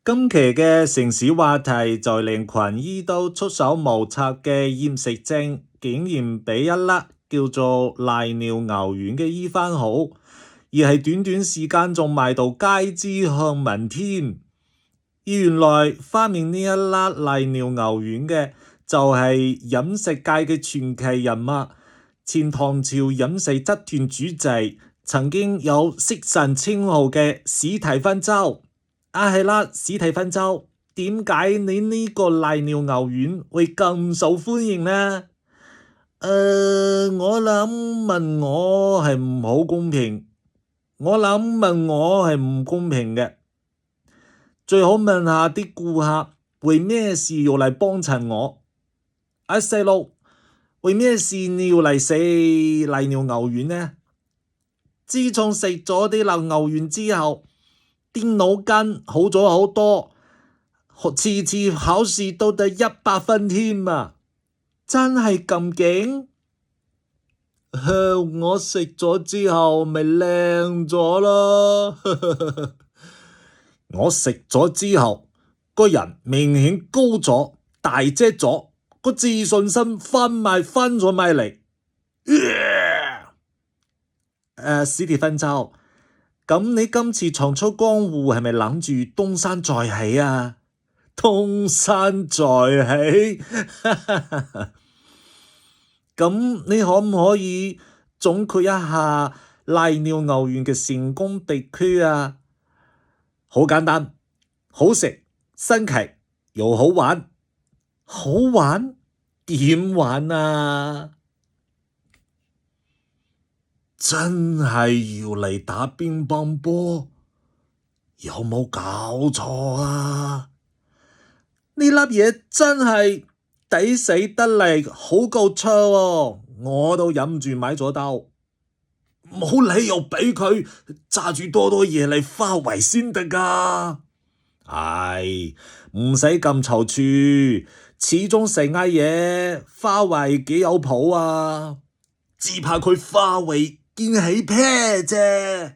今期嘅城市話題就連群醫都束手無策嘅厭食症，竟然俾一粒叫做瀨尿牛丸嘅醫翻好，而係短短時間仲賣到街知巷聞添。而原來發明呢一粒瀨尿牛丸嘅就係飲食界嘅傳奇人物，前唐朝飲食集團主席，曾經有食神稱號嘅史提芬周。係啦，史提芬周，點解你呢個瀨尿牛丸會咁受歡迎呢？我諗問我係唔好公平，我諗問我係唔公平嘅，最好問下啲顧客為咩事要嚟幫襯我。細路，為咩事你要嚟食瀨尿牛丸呢？自從食咗啲瀨牛丸之後，啲腦筋好咗好多，次次考試都得100分添啊！真係咁勁？我食咗之後咪靚咗咯。我食咗之後，個人明顯高咗，大隻咗，個自信心翻咗埋嚟。史蒂芬周，咁你今次重出江湖係咪諗住東山再起啊？東山再起，咁你可唔可以總括一下瀨尿牛丸嘅成功秘訣啊？好簡單，好食、新奇又好玩。好玩？點玩啊？真係要嚟打乒乓波？有冇搞錯啊？呢粒嘢真係抵死得嚟，好夠抽喎！我都忍唔住買咗兜，冇理由俾佢揸住多嘢嚟花圍先得噶。唔使咁躊躇，始終食嗌嘢花圍幾有譜啊！只怕佢花圍見起啤啫。